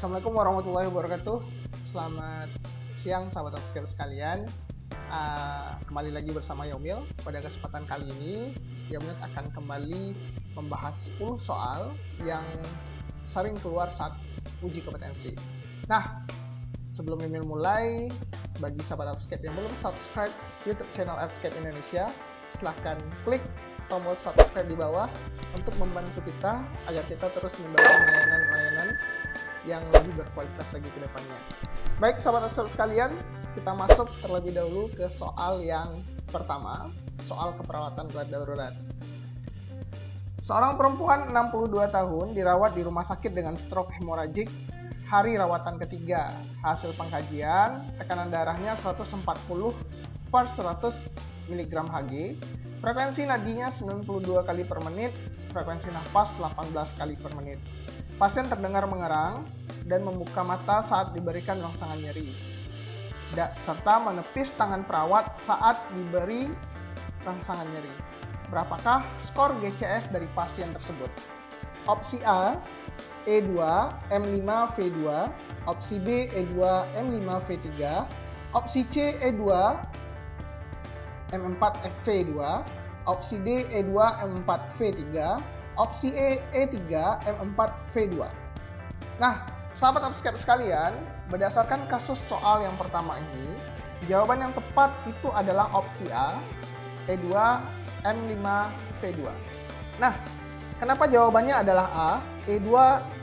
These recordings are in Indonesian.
Assalamualaikum warahmatullahi wabarakatuh. Selamat siang sahabat upscale sekalian. Kembali lagi bersama Yomil. Pada kesempatan kali ini Yomil akan kembali membahas 10 soal yang sering keluar saat uji kompetensi. Nah, sebelum Yomil mulai, bagi sahabat upscale yang belum subscribe YouTube channel Upscale Indonesia, silahkan klik tombol subscribe di bawah untuk membantu kita agar kita terus memberikan layanan-layanan yang lebih berkualitas lagi ke depannya. Baik sahabat upscale sekalian, kita masuk terlebih dahulu ke soal yang pertama, soal keperawatan gawat darurat. Seorang perempuan 62 tahun dirawat di rumah sakit dengan stroke hemoragik hari rawatan ketiga. Hasil pengkajian, tekanan darahnya 140 per 100 mg Hg, frekuensi nadinya 92 kali per menit, frekuensi nafas 18 kali per menit. Pasien terdengar mengerang dan membuka mata saat diberikan rongsangan nyeri, serta menepis tangan perawat saat diberi rongsangan nyeri. Berapakah skor GCS dari pasien tersebut? Opsi A, E2, M5, V2, opsi B, E2, M5, V3, opsi C, E2, M4, V2, opsi D, E2, M4, V3, opsi E, E3, M4, V2. Nah, sahabat upscale sekalian, berdasarkan kasus soal yang pertama ini, jawaban yang tepat itu adalah opsi A, E2, M5, V2. Nah, kenapa jawabannya adalah A, E2,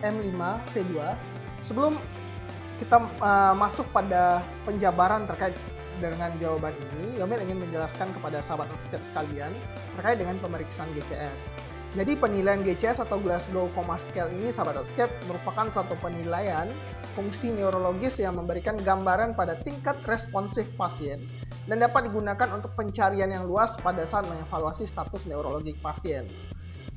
M5, V2? Sebelum kita masuk pada penjabaran terkait dengan jawaban ini, Yomil ingin menjelaskan kepada sahabat upscale sekalian terkait dengan pemeriksaan GCS. Jadi penilaian GCS atau Glasgow Coma Scale ini, sahabat upscale, merupakan suatu penilaian fungsi neurologis yang memberikan gambaran pada tingkat responsif pasien dan dapat digunakan untuk pencarian yang luas pada saat mengevaluasi status neurologik pasien.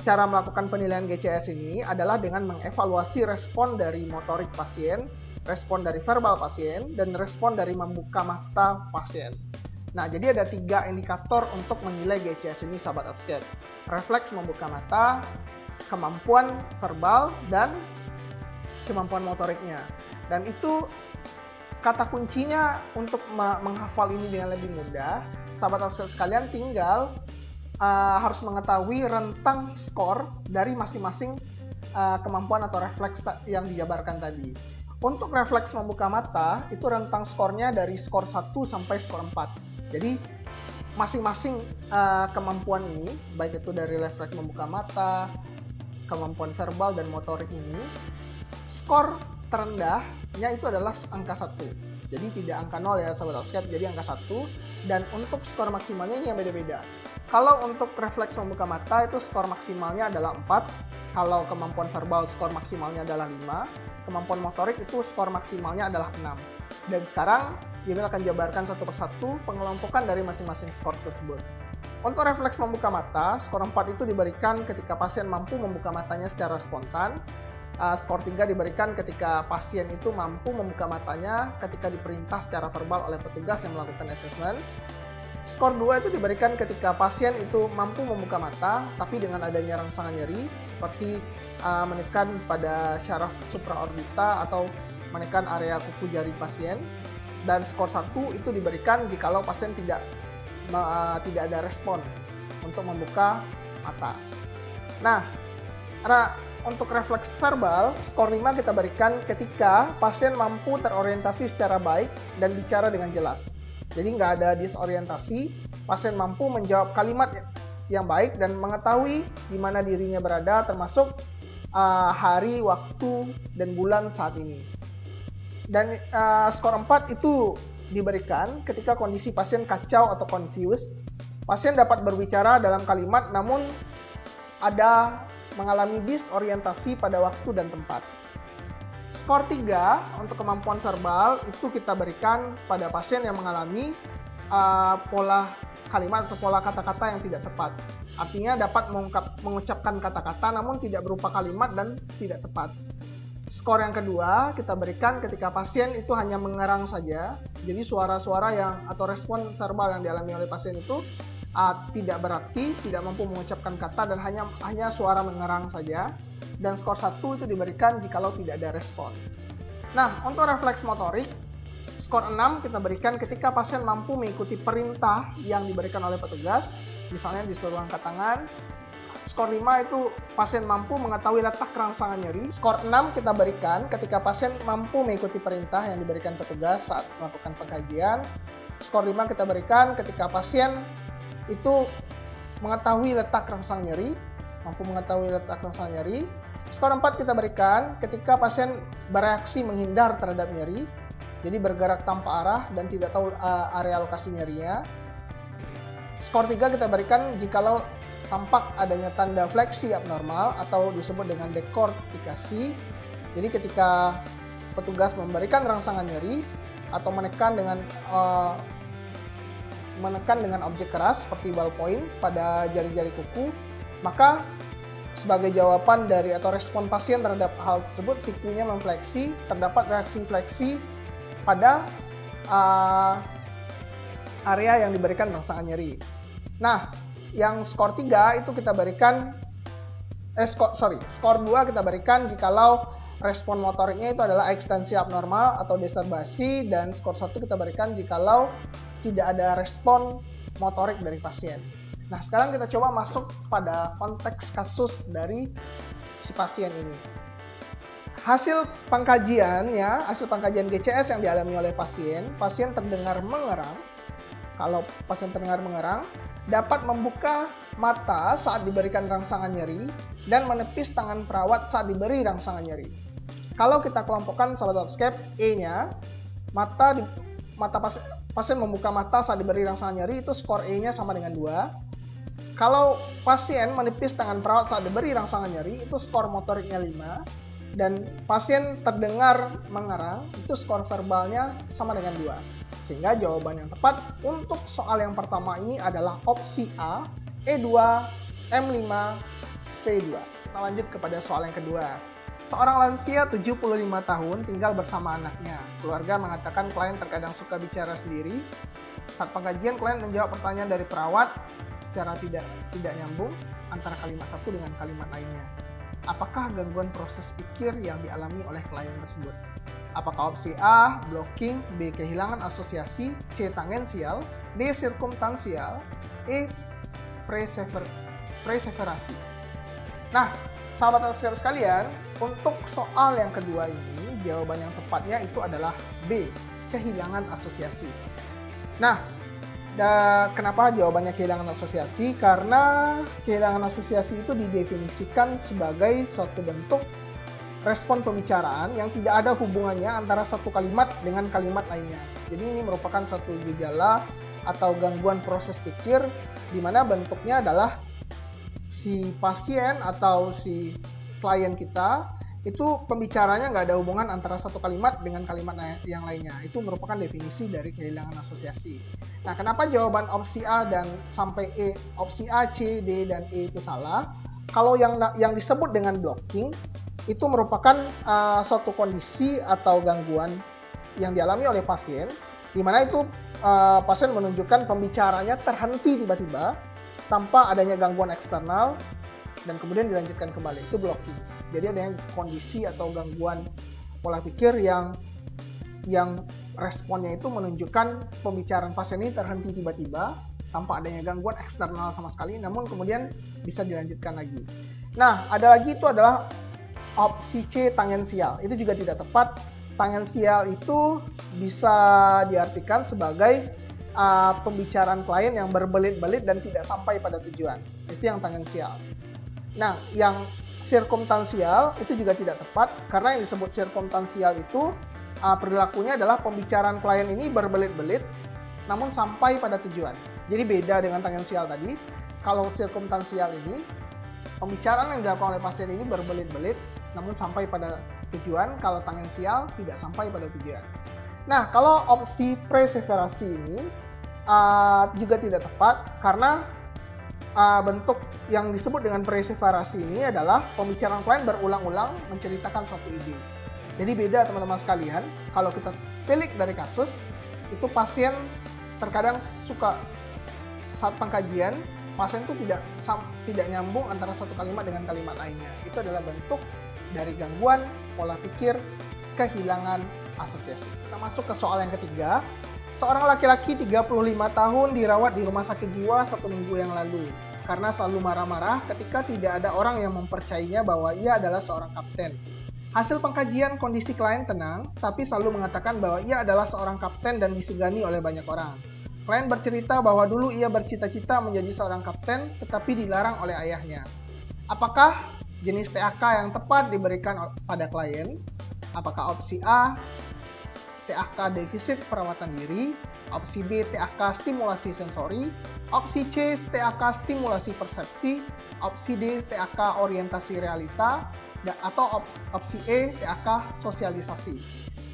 Cara melakukan penilaian GCS ini adalah dengan mengevaluasi respon dari motorik pasien, respon dari verbal pasien, dan respon dari membuka mata pasien. Nah, jadi ada 3 indikator untuk menilai GCS ini, sahabat upscale. Refleks membuka mata, kemampuan verbal, dan kemampuan motoriknya. Dan itu kata kuncinya untuk menghafal ini dengan lebih mudah. Sahabat upscale sekalian tinggal harus mengetahui rentang skor dari masing-masing kemampuan atau refleks yang dijabarkan tadi. Untuk refleks membuka mata, itu rentang skornya dari skor 1 sampai skor 4. Jadi masing-masing kemampuan ini, baik itu dari refleks membuka mata, kemampuan verbal, dan motorik ini, skor terendahnya itu adalah angka 1. Jadi tidak angka 0 ya sahabat upscale, jadi angka 1. Dan untuk skor maksimalnya ini yang beda-beda. Kalau untuk refleks membuka mata itu skor maksimalnya adalah 4. Kalau kemampuan verbal skor maksimalnya adalah 5. Kemampuan motorik itu skor maksimalnya adalah 6. Dan sekarang Yomil akan jabarkan satu persatu pengelompokan dari masing-masing skor tersebut. Untuk refleks membuka mata, skor 4 itu diberikan ketika pasien mampu membuka matanya secara spontan. Skor 3 diberikan ketika pasien itu mampu membuka matanya ketika diperintah secara verbal oleh petugas yang melakukan asesmen. Skor 2 itu diberikan ketika pasien itu mampu membuka mata, tapi dengan adanya rongsangan nyeri, seperti menekan pada syaraf supraorbita atau menekan area kuku jari pasien. Dan skor 1 itu diberikan jikalau pasien tidak ada respon untuk membuka mata. Nah, untuk refleks verbal, skor 5 kita berikan ketika pasien mampu terorientasi secara baik dan bicara dengan jelas. Jadi nggak ada disorientasi, pasien mampu menjawab kalimat yang baik dan mengetahui di mana dirinya berada, termasuk hari, waktu, dan bulan saat ini. Dan skor 4 itu diberikan ketika kondisi pasien kacau atau confused. Pasien dapat berbicara dalam kalimat namun ada mengalami disorientasi pada waktu dan tempat. Skor 3 untuk kemampuan verbal itu kita berikan pada pasien yang mengalami pola kalimat atau pola kata-kata yang tidak tepat. Artinya dapat mengucapkan kata-kata namun tidak berupa kalimat dan tidak tepat. Skor yang kedua kita berikan ketika pasien itu hanya mengerang saja. Jadi suara-suara atau respon verbal yang dialami oleh pasien itu tidak berarti, tidak mampu mengucapkan kata dan hanya suara mengerang saja. Dan skor 1 itu diberikan jikalau tidak ada respon. Nah, untuk refleks motorik, skor 6 kita berikan ketika pasien mampu mengikuti perintah yang diberikan oleh petugas, misalnya disuruh angkat tangan. Skor 5 itu pasien mampu mengetahui letak rangsangan nyeri. Skor 6 kita berikan ketika pasien mampu mengikuti perintah yang diberikan petugas saat melakukan pengkajian. Skor 5 kita berikan ketika pasien itu mengetahui letak rangsang nyeri, mampu mengetahui letak rangsang nyeri. Skor 4 kita berikan ketika pasien bereaksi menghindar terhadap nyeri, jadi bergerak tanpa arah dan tidak tahu area lokasi nyerinya. Skor 3 kita berikan jikalau tampak adanya tanda fleksi abnormal atau disebut dengan dekortikasi. Jadi ketika petugas memberikan rangsangan nyeri atau menekan dengan objek keras seperti ballpoint pada jari-jari kuku, maka sebagai jawaban dari atau respon pasien terhadap hal tersebut, sikunya memfleksi, terdapat reaksi fleksi pada area yang diberikan rangsangan nyeri. Nah, yang skor 3 itu kita berikan skor 2 kita berikan jikalau respon motoriknya itu adalah ekstensi abnormal atau deserbasi, dan skor 1 kita berikan jikalau tidak ada respon motorik dari pasien. Nah, sekarang kita coba masuk pada konteks kasus dari si pasien ini. Hasil pengkajian GCS yang dialami oleh pasien terdengar mengerang. Kalau pasien terdengar mengerang, dapat membuka mata saat diberikan rangsangan nyeri dan menepis tangan perawat saat diberi rangsangan nyeri. Kalau kita kelompokkan sahabat Opscape, E-nya, pasien membuka mata saat diberi rangsangan nyeri, itu skor E-nya sama dengan 2. Kalau pasien menepis tangan perawat saat diberi rangsangan nyeri, itu skor motoriknya 5. Dan pasien terdengar mengerang, itu skor verbalnya sama dengan 2. Sehingga jawaban yang tepat untuk soal yang pertama ini adalah opsi A, E2, M5, V2. Kita lanjut kepada soal yang kedua. Seorang lansia 75 tahun tinggal bersama anaknya. Keluarga mengatakan klien terkadang suka bicara sendiri. Saat pengkajian, klien menjawab pertanyaan dari perawat secara tidak nyambung antara kalimat satu dengan kalimat lainnya. Apakah gangguan proses pikir yang dialami oleh klien tersebut? Apakah opsi A, blocking, B, kehilangan asosiasi, C, tangensial, D, sirkumtansial, E, preseverasi. Nah, sahabat Opscape sekalian, untuk soal yang kedua ini, jawaban yang tepatnya itu adalah B, kehilangan asosiasi. Nah, kenapa jawabannya kehilangan asosiasi? Karena kehilangan asosiasi itu didefinisikan sebagai suatu bentuk respon pembicaraan yang tidak ada hubungannya antara satu kalimat dengan kalimat lainnya. Jadi ini merupakan satu gejala atau gangguan proses pikir di mana bentuknya adalah si pasien atau si klien kita itu pembicaranya nggak ada hubungan antara satu kalimat dengan kalimat yang lainnya. Itu merupakan definisi dari kehilangan asosiasi. Nah, kenapa jawaban opsi A dan sampai E, opsi A, C, D, dan E itu salah? Kalau yang disebut dengan blocking itu merupakan suatu kondisi atau gangguan yang dialami oleh pasien, di mana itu pasien menunjukkan pembicaranya terhenti tiba-tiba tanpa adanya gangguan eksternal dan kemudian dilanjutkan kembali. Itu blocking. Jadi adanya kondisi atau gangguan pola pikir yang responnya itu menunjukkan pembicaraan pasien ini terhenti tiba-tiba tanpa adanya gangguan eksternal sama sekali, namun kemudian bisa dilanjutkan lagi. Nah, ada lagi itu adalah opsi C, tangensial. Itu juga tidak tepat. Tangensial itu bisa diartikan sebagai pembicaraan klien yang berbelit-belit dan tidak sampai pada tujuan. Itu yang tangensial. Nah, yang sirkumtansial itu juga tidak tepat, karena yang disebut sirkumtansial itu perilakunya adalah pembicaraan klien ini berbelit-belit namun sampai pada tujuan. Jadi beda dengan tangensial tadi. Kalau sirkumtansial ini pembicaraan yang dilakukan oleh pasien ini berbelit-belit namun sampai pada tujuan. Kalau tangensial tidak sampai pada tujuan. Nah, kalau opsi preseverasi ini juga tidak tepat, karena bentuk yang disebut dengan preseverasi ini adalah pembicaraan klien berulang-ulang menceritakan suatu ide. Jadi beda teman-teman sekalian. Kalau kita tilik dari kasus, itu pasien terkadang suka saat pengkajian, pasien itu tidak nyambung antara satu kalimat dengan kalimat lainnya. Itu adalah bentuk dari gangguan pola pikir kehilangan asosiasi. Kita masuk ke soal yang ketiga. Seorang laki-laki 35 tahun dirawat di rumah sakit jiwa 1 minggu yang lalu karena selalu marah-marah ketika tidak ada orang yang mempercayainya bahwa ia adalah seorang kapten. Hasil pengkajian kondisi klien tenang, tapi selalu mengatakan bahwa ia adalah seorang kapten dan disegani oleh banyak orang. Klien bercerita bahwa dulu ia bercita-cita menjadi seorang kapten, tetapi dilarang oleh ayahnya. Apakah jenis TAK yang tepat diberikan pada klien? Apakah opsi A, TAK defisit perawatan diri, opsi B, TAK stimulasi sensori, opsi C, TAK stimulasi persepsi, opsi D, TAK orientasi realita, atau opsi E, TAK sosialisasi.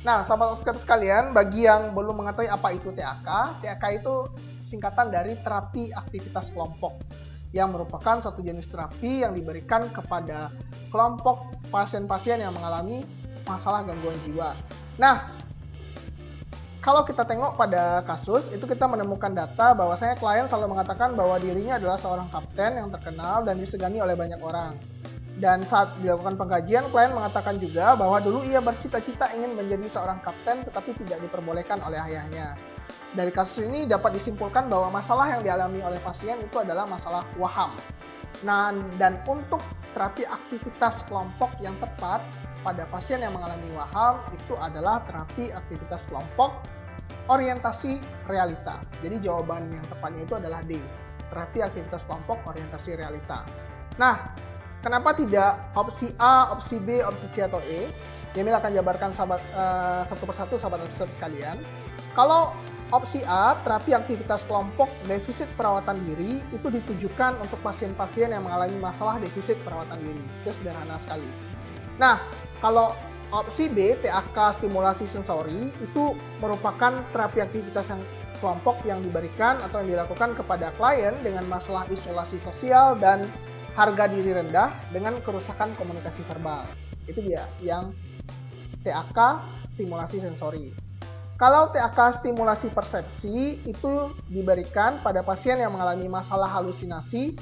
Nah, sahabat subscriber sekalian, bagi yang belum mengetahui apa itu TAK, TAK itu singkatan dari terapi aktivitas kelompok, yang merupakan satu jenis terapi yang diberikan kepada kelompok pasien-pasien yang mengalami masalah gangguan jiwa. Nah, kalau kita tengok pada kasus, itu kita menemukan data bahwasanya klien selalu mengatakan bahwa dirinya adalah seorang kapten yang terkenal dan disegani oleh banyak orang. Dan saat dilakukan pengkajian, klien mengatakan juga bahwa dulu ia bercita-cita ingin menjadi seorang kapten tetapi tidak diperbolehkan oleh ayahnya. Dari kasus ini dapat disimpulkan bahwa masalah yang dialami oleh pasien itu adalah masalah waham. Nah, dan untuk terapi aktivitas kelompok yang tepat pada pasien yang mengalami waham itu adalah terapi aktivitas kelompok orientasi realita. Jadi jawaban yang tepatnya itu adalah D, terapi aktivitas kelompok orientasi realita. Nah, kenapa tidak opsi A, opsi B, opsi C atau E? Jamil akan jabarkan satu persatu sahabat sekalian. Kalau opsi A, terapi aktivitas kelompok defisit perawatan diri, itu ditujukan untuk pasien-pasien yang mengalami masalah defisit perawatan diri. Itu sederhana sekali. Nah, kalau opsi B, TAK stimulasi sensori, itu merupakan terapi aktivitas yang kelompok yang diberikan atau yang dilakukan kepada klien dengan masalah isolasi sosial dan harga diri rendah dengan kerusakan komunikasi verbal. Itu dia yang TAK stimulasi sensori. Kalau TAK stimulasi persepsi itu diberikan pada pasien yang mengalami masalah halusinasi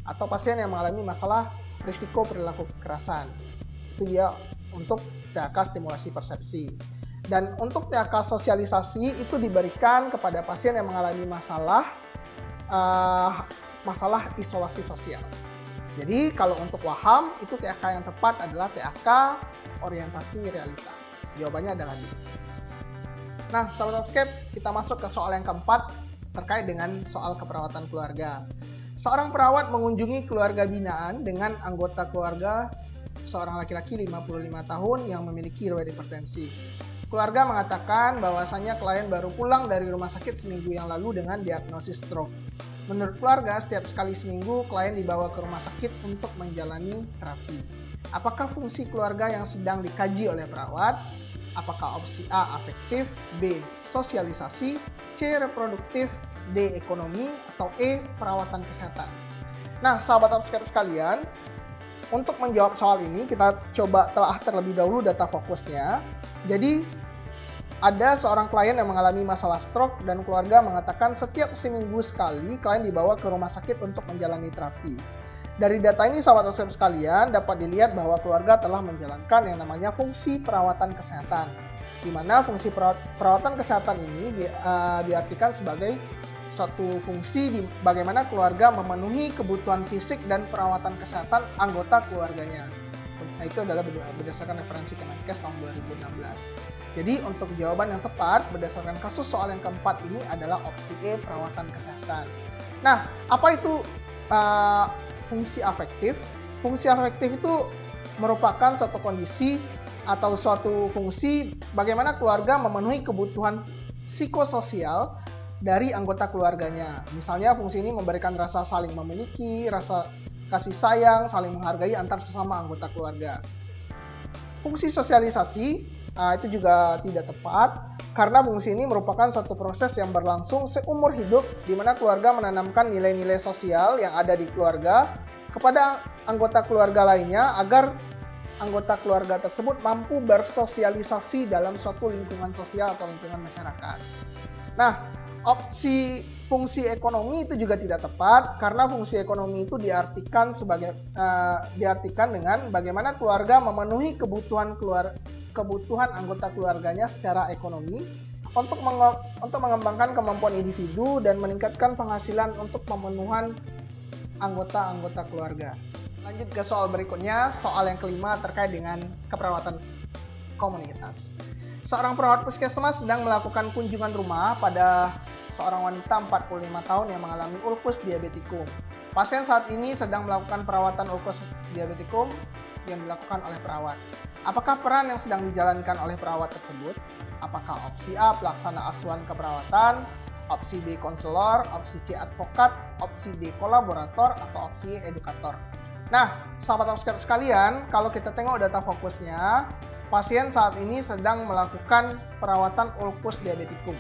atau pasien yang mengalami masalah risiko perilaku kekerasan. Itu dia untuk TAK stimulasi persepsi. Dan untuk TAK sosialisasi itu diberikan kepada pasien yang mengalami masalah isolasi sosial. Jadi kalau untuk waham itu TAK yang tepat adalah TAK orientasi realita. Jawabannya adalah D. Nah, sahabat subscribe, kita masuk ke soal yang keempat terkait dengan soal keperawatan keluarga. Seorang perawat mengunjungi keluarga binaan dengan anggota keluarga seorang laki-laki 55 tahun yang memiliki riwayat hipertensi. Keluarga mengatakan bahwasannya klien baru pulang dari rumah sakit seminggu yang lalu dengan diagnosis stroke. Menurut keluarga, setiap sekali seminggu klien dibawa ke rumah sakit untuk menjalani terapi. Apakah fungsi keluarga yang sedang dikaji oleh perawat? Apakah opsi A afektif, B sosialisasi, C reproduktif, D ekonomi, atau E perawatan kesehatan? Nah, sahabat subscriber sekalian, untuk menjawab soal ini kita coba telah terlebih dahulu data fokusnya. Jadi ada seorang klien yang mengalami masalah stroke dan keluarga mengatakan setiap seminggu sekali klien dibawa ke rumah sakit untuk menjalani terapi. Dari data ini sahabat subscriber sekalian dapat dilihat bahwa keluarga telah menjalankan yang namanya fungsi perawatan kesehatan. Di mana fungsi perawatan kesehatan ini diartikan sebagai suatu fungsi di bagaimana keluarga memenuhi kebutuhan fisik dan perawatan kesehatan anggota keluarganya. Nah, itu adalah berdasarkan referensi Kemenkes tahun 2016. Jadi untuk jawaban yang tepat berdasarkan kasus soal yang keempat ini adalah opsi E perawatan kesehatan. Nah, apa itu fungsi afektif? Fungsi afektif itu merupakan suatu kondisi atau suatu fungsi bagaimana keluarga memenuhi kebutuhan psikososial dari anggota keluarganya. Misalnya fungsi ini memberikan rasa saling memiliki, rasa kasih sayang, saling menghargai antar sesama anggota keluarga. Fungsi sosialisasi itu juga tidak tepat karena fungsi ini merupakan suatu proses yang berlangsung seumur hidup di mana keluarga menanamkan nilai-nilai sosial yang ada di keluarga kepada anggota keluarga lainnya agar anggota keluarga tersebut mampu bersosialisasi dalam suatu lingkungan sosial atau lingkungan masyarakat. Nah, Opsi fungsi ekonomi itu juga tidak tepat karena fungsi ekonomi itu diartikan dengan bagaimana keluarga memenuhi kebutuhan anggota keluarganya secara ekonomi untuk mengembangkan kemampuan individu dan meningkatkan penghasilan untuk pemenuhan anggota-anggota keluarga. Lanjut ke soal berikutnya, soal yang kelima terkait dengan keperawatan komunitas. Seorang perawat puskesmas sedang melakukan kunjungan rumah pada seorang wanita 45 tahun yang mengalami ulkus diabetikum. Pasien saat ini sedang melakukan perawatan ulkus diabetikum yang dilakukan oleh perawat. Apakah peran yang sedang dijalankan oleh perawat tersebut? Apakah opsi A pelaksana asuhan keperawatan, opsi B konselor, opsi C advokat, opsi D kolaborator, atau opsi E edukator? Nah, sahabat subscriber sekalian, kalau kita tengok data fokusnya, pasien saat ini sedang melakukan perawatan ulkus diabetikum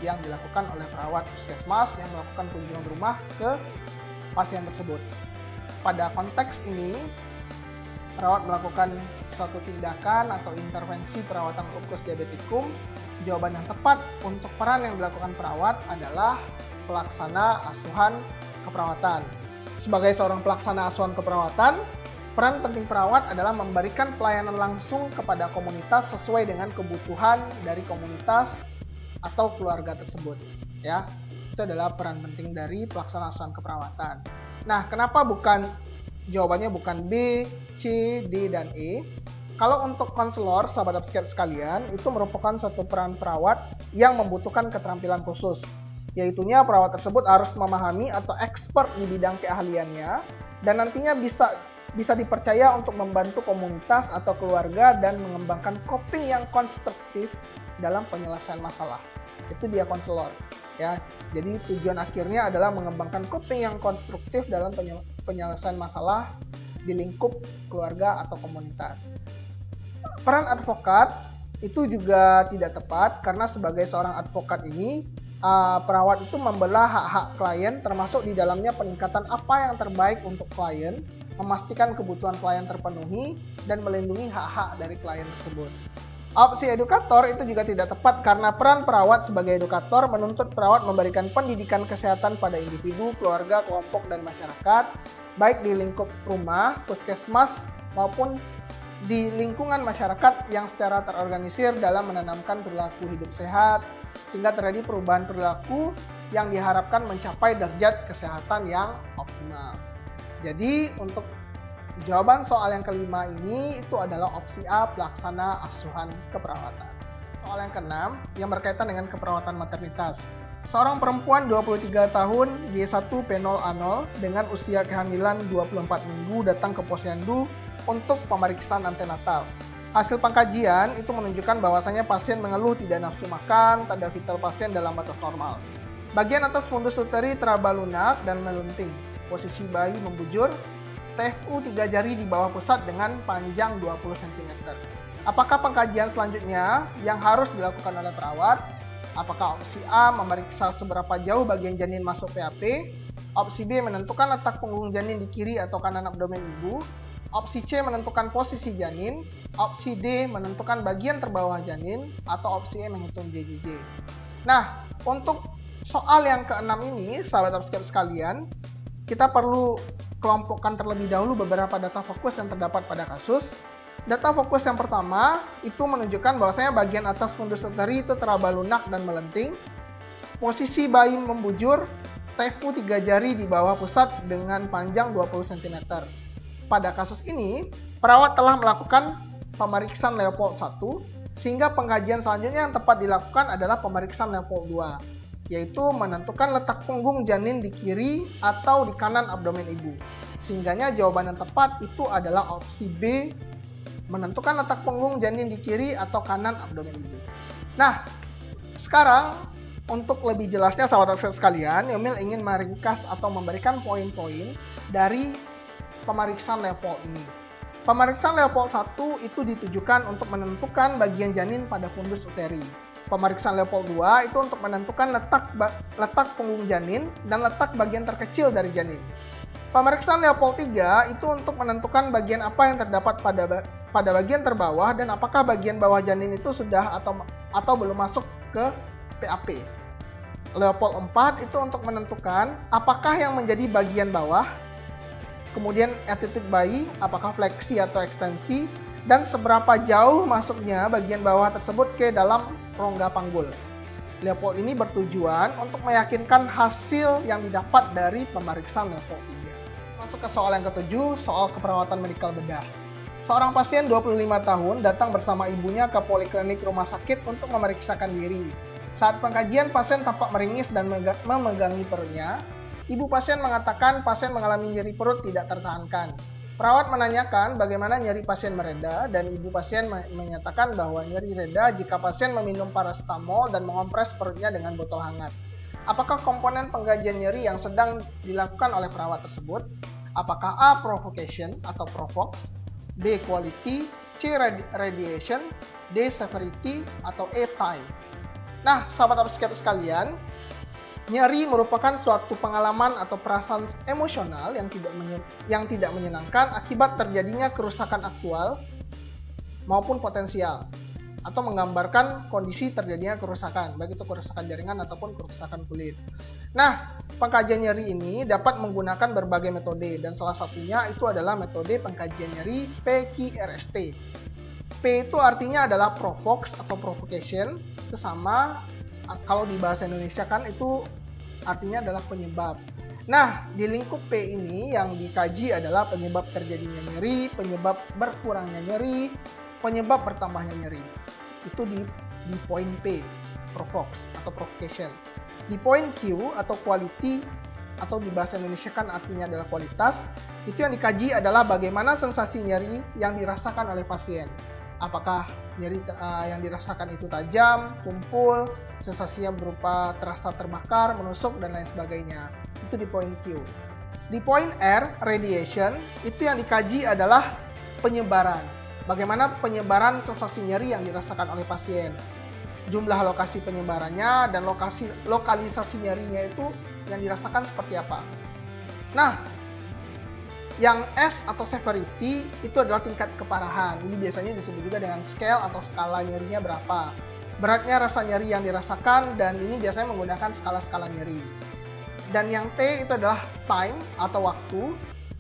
yang dilakukan oleh perawat puskesmas yang melakukan kunjungan rumah ke pasien tersebut. Pada konteks ini, perawat melakukan suatu tindakan atau intervensi perawatan ulkus diabetikum. Jawaban yang tepat untuk peran yang dilakukan perawat adalah pelaksana asuhan keperawatan. Sebagai seorang pelaksana asuhan keperawatan, peran penting perawat adalah memberikan pelayanan langsung kepada komunitas sesuai dengan kebutuhan dari komunitas atau keluarga tersebut. Ya, itu adalah peran penting dari pelaksana asuhan keperawatan. Nah, kenapa jawabannya bukan B, C, D, dan E? Kalau untuk konselor, sahabat subscriber sekalian, itu merupakan suatu peran perawat yang membutuhkan keterampilan khusus. Yaitunya perawat tersebut harus memahami atau expert di bidang keahliannya dan nantinya bisa dipercaya untuk membantu komunitas atau keluarga dan mengembangkan coping yang konstruktif dalam penyelesaian masalah. Itu dia konselor, ya. Jadi tujuan akhirnya adalah mengembangkan coping yang konstruktif dalam penyelesaian masalah di lingkup keluarga atau komunitas. Peran advokat itu juga tidak tepat karena sebagai seorang advokat ini perawat itu membela hak-hak klien termasuk di dalamnya peningkatan apa yang terbaik untuk klien, memastikan kebutuhan klien terpenuhi dan melindungi hak-hak dari klien tersebut. Opsi edukator itu juga tidak tepat karena peran perawat sebagai edukator menuntut perawat memberikan pendidikan kesehatan pada individu, keluarga, kelompok, dan masyarakat, baik di lingkup rumah, puskesmas, maupun di lingkungan masyarakat yang secara terorganisir dalam menanamkan perilaku hidup sehat, sehingga terjadi perubahan perilaku yang diharapkan mencapai derajat kesehatan yang optimal. Jadi untuk jawaban soal yang kelima ini itu adalah opsi A pelaksana asuhan keperawatan. Soal yang keenam yang berkaitan dengan keperawatan maternitas. Seorang perempuan 23 tahun Y1 P0A0 dengan usia kehamilan 24 minggu datang ke posyandu untuk pemeriksaan antenatal. Hasil pengkajian itu menunjukkan bahwasanya pasien mengeluh tidak nafsu makan, tanda vital pasien dalam batas normal. Bagian atas fundus uteri teraba lunak dan melunting. Posisi bayi membujur, TFU 3 jari di bawah pusat dengan panjang 20 cm. Apakah pengkajian selanjutnya yang harus dilakukan oleh perawat? Apakah opsi A memeriksa seberapa jauh bagian janin masuk PAP? Opsi B menentukan letak punggung janin di kiri atau kanan abdomen ibu? Opsi C menentukan posisi janin? Opsi D menentukan bagian terbawah janin? Atau opsi E menghitung JJJ? Nah, untuk soal yang keenam ini, sahabat subscriber sekalian, kita perlu kelompokkan terlebih dahulu beberapa data fokus yang terdapat pada kasus. Data fokus yang pertama itu menunjukkan bahwasanya bagian atas fundus uteri itu teraba lunak dan melenting. Posisi bayi membujur, TFU 3 jari di bawah pusat dengan panjang 20 cm. Pada kasus ini, perawat telah melakukan pemeriksaan level 1, sehingga pengkajian selanjutnya yang tepat dilakukan adalah pemeriksaan level 2, yaitu menentukan letak punggung janin di kiri atau di kanan abdomen ibu. Sehingganya jawaban yang tepat itu adalah opsi B, menentukan letak punggung janin di kiri atau kanan abdomen ibu. Nah, sekarang untuk lebih jelasnya sahabat sekalian, Yomil ingin meringkas atau memberikan poin-poin dari pemeriksaan level ini. Pemeriksaan level 1 itu ditujukan untuk menentukan bagian janin pada fundus uteri. Pemeriksaan level 2 itu untuk menentukan letak punggung janin dan letak bagian terkecil dari janin. Pemeriksaan level 3 itu untuk menentukan bagian apa yang terdapat pada bagian terbawah dan apakah bagian bawah janin itu sudah atau belum masuk ke PAP. Leopold 4 itu untuk menentukan apakah yang menjadi bagian bawah, kemudian attitude bayi, apakah fleksi atau ekstensi, dan seberapa jauh masuknya bagian bawah tersebut ke dalam rongga panggul. Leopold ini bertujuan untuk meyakinkan hasil yang didapat dari pemeriksaan level 3. Masuk ke soal yang ketujuh, soal keperawatan medikal bedah. Seorang pasien 25 tahun datang bersama ibunya ke poliklinik rumah sakit untuk memeriksakan diri. Saat pengkajian, pasien tampak meringis dan memegangi perutnya. Ibu pasien mengatakan pasien mengalami nyeri perut tidak tertahankan. Perawat menanyakan bagaimana nyeri pasien mereda dan ibu pasien menyatakan bahwa nyeri reda jika pasien meminum paracetamol dan mengompres perutnya dengan botol hangat. Apakah komponen pengkajian nyeri yang sedang dilakukan oleh perawat tersebut? Apakah A. Provocation atau provox, B. Quality, C. Radiation, D. Severity, atau E. Time? Nah, sahabat upscape sekalian, nyeri merupakan suatu pengalaman atau perasaan emosional yang tidak menyenangkan akibat terjadinya kerusakan aktual maupun potensial, atau menggambarkan kondisi terjadinya kerusakan, baik itu kerusakan jaringan ataupun kerusakan kulit. Nah, pengkajian nyeri ini dapat menggunakan berbagai metode, dan salah satunya itu adalah metode pengkajian nyeri PQRST. P itu artinya adalah provox atau provocation, itu sama kalau di bahasa Indonesia kan itu artinya adalah penyebab. Nah, di lingkup P ini yang dikaji adalah penyebab terjadinya nyeri, penyebab berkurangnya nyeri, penyebab bertambahnya nyeri. Itu di poin P, provox atau provocation. Di poin Q atau quality, atau di bahasa Indonesia kan artinya adalah kualitas, itu yang dikaji adalah bagaimana sensasi nyeri yang dirasakan oleh pasien. Apakah nyeri yang dirasakan itu tajam, tumpul, sensasinya berupa terasa terbakar, menusuk, dan lain sebagainya. Itu di poin Q. Di poin R, radiation, itu yang dikaji adalah penyebaran. Bagaimana penyebaran sensasi nyeri yang dirasakan oleh pasien. Jumlah lokasi penyebarannya dan lokalisasi nyerinya itu yang dirasakan seperti apa. Nah, yang S atau severity itu adalah tingkat keparahan. Ini biasanya disebut juga dengan scale atau skala nyerinya berapa. Beratnya rasa nyeri yang dirasakan, dan ini biasanya menggunakan skala-skala nyeri. Dan yang T itu adalah time atau waktu.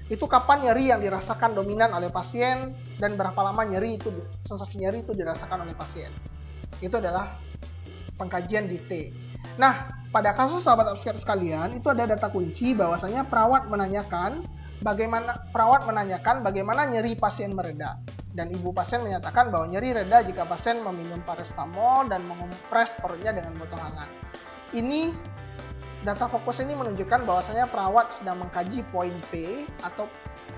Itu kapan nyeri yang dirasakan dominan oleh pasien dan berapa lama sensasi nyeri itu dirasakan oleh pasien. Itu adalah pengkajian di T. Nah, pada kasus sahabat upscape sekalian, itu ada data kunci bahwasanya perawat menanyakan bagaimana nyeri pasien mereda. Dan ibu pasien menyatakan bahwa nyeri reda jika pasien meminum paracetamol dan mengompres perutnya dengan botol hangat. Ini data fokus ini menunjukkan bahwasanya perawat sedang mengkaji poin P atau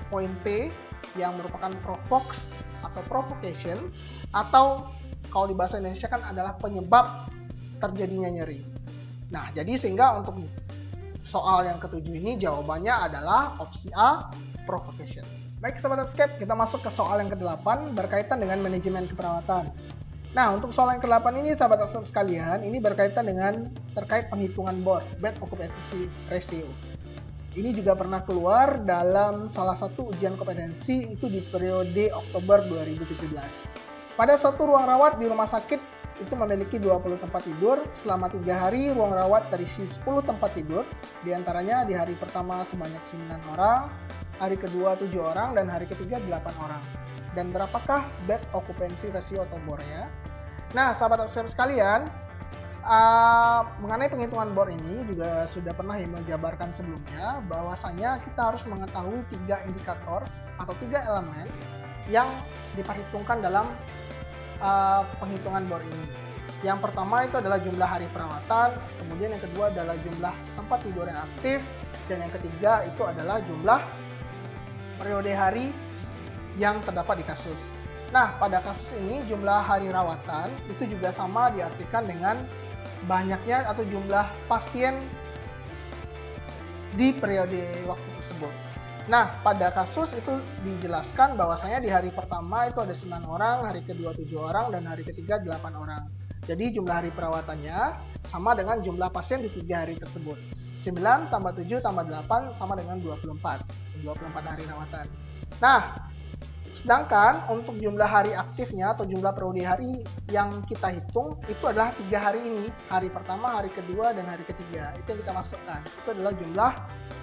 poin P yang merupakan provox atau provocation, atau kalau di bahasa Indonesia kan adalah penyebab terjadinya nyeri. Nah, jadi sehingga untuk soal yang ketujuh ini jawabannya adalah opsi A, provocation. Baik sahabat upscape, kita masuk ke soal yang ke-8 berkaitan dengan manajemen keperawatan. Nah, untuk soal yang ke-8 ini sahabat upscape sekalian, ini berkaitan dengan terkait penghitungan BOR, Bed Occupancy Ratio. Ini juga pernah keluar dalam salah satu ujian kompetensi itu di periode Oktober 2017. Pada suatu ruang rawat di rumah sakit itu memiliki 20 tempat tidur. Selama 3 hari, ruang rawat terisi 10 tempat tidur. Di antaranya di hari pertama sebanyak 9 orang, hari kedua 7 orang, dan hari ketiga 8 orang. Dan berapakah bed occupancy ratio atau BOR-nya? Nah, sahabat upscape sekalian, mengenai penghitungan BOR ini juga sudah pernah menjabarkan sebelumnya, bahwasanya kita harus mengetahui 3 indikator atau 3 elemen yang diperhitungkan dalam penghitungan BOR ini. Yang pertama itu adalah jumlah hari perawatan, kemudian yang kedua adalah jumlah tempat tidur yang aktif, dan yang ketiga itu adalah jumlah periode hari yang terdapat di kasus. Nah, pada kasus ini jumlah hari rawatan itu juga sama diartikan dengan banyaknya atau jumlah pasien di periode waktu tersebut. Nah, pada kasus itu dijelaskan bahwasanya di hari pertama itu ada 9 orang, hari kedua 7 orang, dan hari ketiga 8 orang. Jadi jumlah hari perawatannya sama dengan jumlah pasien di 3 hari tersebut. 9 tambah 7 tambah 8 sama dengan 24 hari rawatan. Nah, Sedangkan untuk jumlah hari aktifnya atau jumlah periode hari yang kita hitung itu adalah 3 hari ini. Hari pertama, hari kedua, dan hari ketiga. Itu yang kita masukkan. Itu adalah jumlah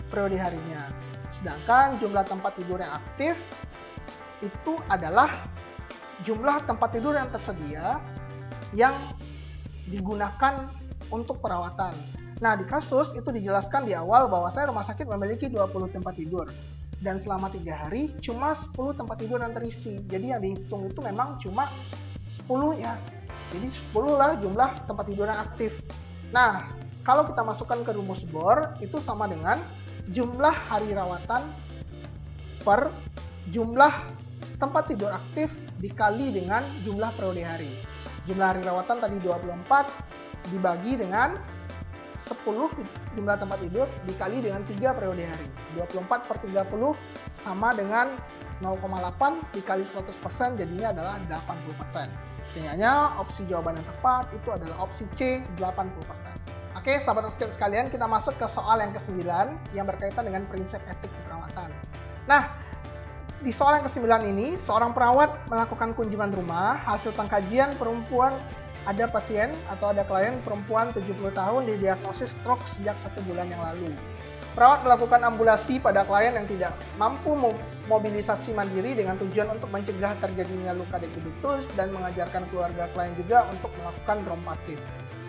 periode harinya. Sedangkan jumlah tempat tidur yang aktif itu adalah jumlah tempat tidur yang tersedia yang digunakan untuk perawatan. Nah, di kasus itu dijelaskan di awal bahwa rumah sakit memiliki 20 tempat tidur. Dan selama 3 hari cuma 10 tempat tidur yang terisi. Jadi yang dihitung itu memang cuma 10-nya. Jadi 10 lah jumlah tempat tidur yang aktif. Nah, kalau kita masukkan ke rumus Bohr itu sama dengan jumlah hari rawatan per jumlah tempat tidur aktif dikali dengan jumlah periode hari. Jumlah hari rawatan tadi 24 dibagi dengan 10 jumlah tempat tidur dikali dengan 3 periode hari. 24 per 30 sama dengan 0,8 dikali 100% jadinya adalah 80%. Sehingga opsi jawaban yang tepat itu adalah opsi C, 80%. Oke, sahabat subscribe sekalian, kita masuk ke soal yang ke-9 yang berkaitan dengan prinsip etik keperawatan. Nah, di soal yang ke-9 ini, seorang perawat melakukan kunjungan rumah, hasil pengkajian perempuan ada pasien atau ada klien perempuan 70 tahun didiagnosis stroke sejak 1 bulan yang lalu. Perawat melakukan ambulasi pada klien yang tidak mampu mobilisasi mandiri dengan tujuan untuk mencegah terjadinya luka detritus dan mengajarkan keluarga klien juga untuk melakukan drom pasif.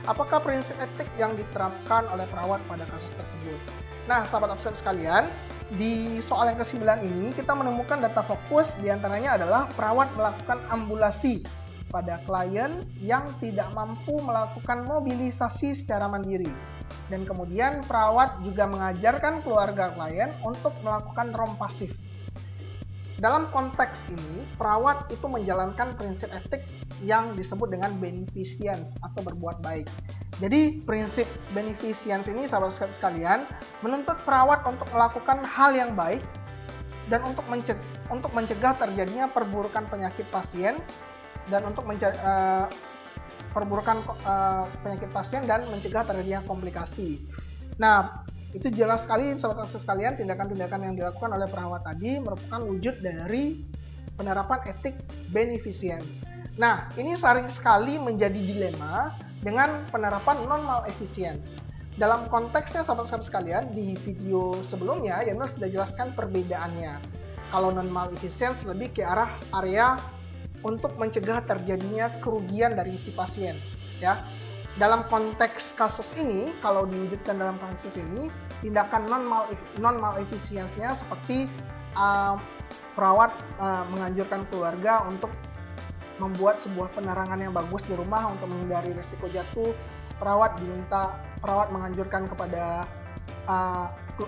Apakah prinsip etik yang diterapkan oleh perawat pada kasus tersebut? Nah, sahabat observer sekalian, di soal yang ke-9 ini kita menemukan data fokus diantaranya adalah perawat melakukan ambulasi pada klien yang tidak mampu melakukan mobilisasi secara mandiri. Dan kemudian perawat juga mengajarkan keluarga klien untuk melakukan drom pasif. Dalam konteks ini, perawat itu menjalankan prinsip etik yang disebut dengan beneficence atau berbuat baik. Jadi prinsip beneficence ini sahabat sekalian menuntut perawat untuk melakukan hal yang baik dan untuk mencegah terjadinya perburukan penyakit pasien dan untuk perburukan penyakit pasien dan mencegah terjadinya komplikasi. Nah, itu jelas sekali sahabat sekalian, tindakan-tindakan yang dilakukan oleh perawat tadi merupakan wujud dari penerapan etik beneficence. Nah, ini sering sekali menjadi dilema dengan penerapan non-malefficience. Dalam konteksnya sahabat-sahabat sekalian, di video sebelumnya Yanul sudah jelaskan perbedaannya. Kalau non-malefficience lebih ke arah area untuk mencegah terjadinya kerugian dari si pasien, ya. Dalam konteks kasus ini, kalau diwujudkan dalam kasus ini, tindakan non-malefficience-nya seperti perawat menganjurkan keluarga untuk membuat sebuah penerangan yang bagus di rumah untuk menghindari risiko jatuh. Perawat menganjurkan kepada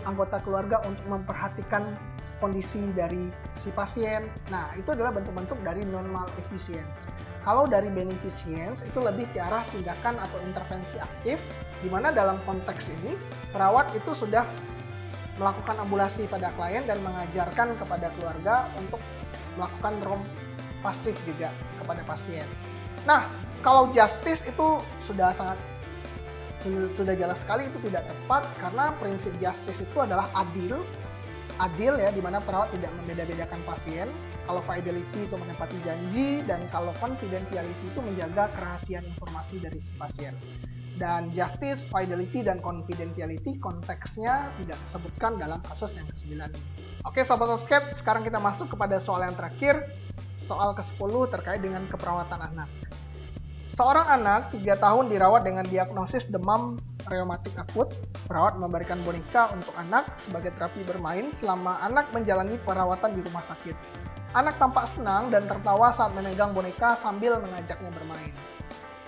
anggota keluarga untuk memperhatikan kondisi dari si pasien. Nah, itu adalah bentuk-bentuk dari non-malefficience. Kalau dari beneficence itu lebih ke arah tindakan atau intervensi aktif, di mana dalam konteks ini perawat itu sudah melakukan ambulasi pada klien dan mengajarkan kepada keluarga untuk melakukan drom pasif juga kepada pasien. Nah, kalau justice itu sudah jelas sekali itu tidak tepat karena prinsip justice itu adalah adil ya, di mana perawat tidak membeda-bedakan pasien. Kalau fidelity itu menepati janji, dan kalau confidentiality itu menjaga kerahasiaan informasi dari si pasien. Dan justice, fidelity, dan confidentiality konteksnya tidak disebutkan dalam kasus yang ke-9 ini. Oke sobat subscribe, sekarang kita masuk kepada soal yang terakhir, soal ke-10 terkait dengan keperawatan anak. Seorang anak 3 tahun dirawat dengan diagnosis demam reumatik akut. Perawat memberikan boneka untuk anak sebagai terapi bermain selama anak menjalani perawatan di rumah sakit. Anak tampak senang dan tertawa saat memegang boneka sambil mengajaknya bermain.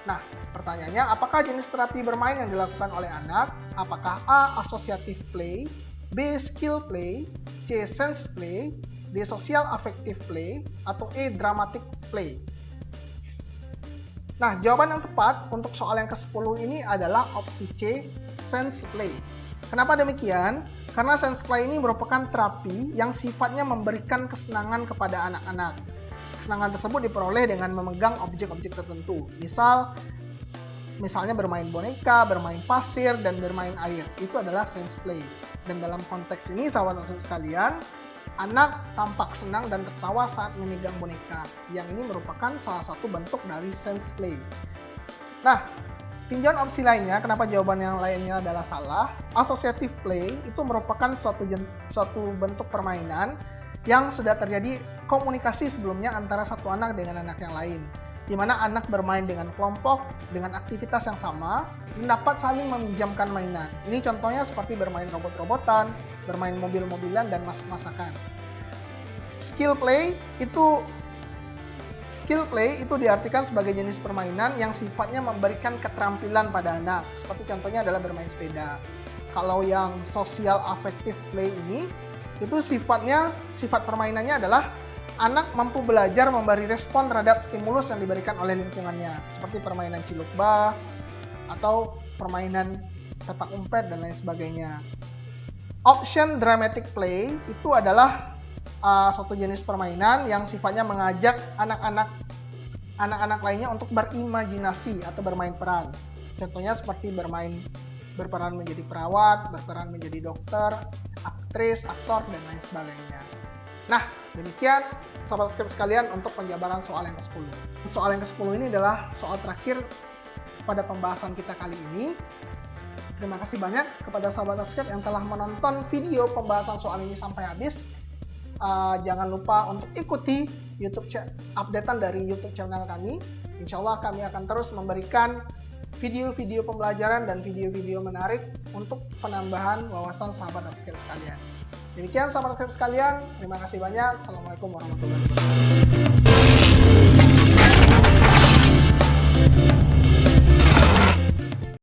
Nah, pertanyaannya, apakah jenis terapi bermain yang dilakukan oleh anak? Apakah A. Associative play, B. Skill play, C. Sense play, D. Social affective play, atau E. Dramatic play? Nah, jawaban yang tepat untuk soal yang ke-10 ini adalah opsi C, sense play. Kenapa demikian? Karena sense play ini merupakan terapi yang sifatnya memberikan kesenangan kepada anak-anak. Kesenangan tersebut diperoleh dengan memegang objek-objek tertentu. Misalnya bermain boneka, bermain pasir, dan bermain air. Itu adalah sense play. Dan dalam konteks ini, sahabat sekalian, Anak tampak senang dan tertawa saat memegang boneka. Yang ini merupakan salah satu bentuk dari sense play. Nah, tinjauan opsi lainnya, kenapa jawaban yang lainnya adalah salah? Associative play itu merupakan suatu bentuk permainan yang sudah terjadi komunikasi sebelumnya antara satu anak dengan anak yang lain, di mana anak bermain dengan kelompok dengan aktivitas yang sama dan dapat saling meminjamkan mainan. Ini contohnya seperti bermain robot-robotan, bermain mobil-mobilan, dan masak-masakan. Skill play itu diartikan sebagai jenis permainan yang sifatnya memberikan keterampilan pada anak. Seperti contohnya adalah bermain sepeda. Kalau yang social affective play ini, itu sifat permainannya adalah anak mampu belajar memberi respon terhadap stimulus yang diberikan oleh lingkungannya, seperti permainan ciluk bah atau permainan petak umpet dan lain sebagainya. Option dramatic play itu adalah suatu jenis permainan yang sifatnya mengajak anak-anak lainnya untuk berimajinasi atau bermain peran. Contohnya seperti berperan menjadi perawat, berperan menjadi dokter, aktris, aktor, dan lain sebagainya. Nah, demikian sahabat Upscape sekalian untuk penjabaran soal yang ke-10. Soal yang ke-10 ini adalah soal terakhir pada pembahasan kita kali ini. Terima kasih banyak kepada sahabat Upscape yang telah menonton video pembahasan soal ini sampai habis. Jangan lupa untuk ikuti updatean dari YouTube channel kami. Insya Allah kami akan terus memberikan video-video pembelajaran dan video-video menarik untuk penambahan wawasan sahabat Upscape sekalian. Demikian sahabat Upscape sekalian, terima kasih banyak. Assalamualaikum warahmatullahi wabarakatuh.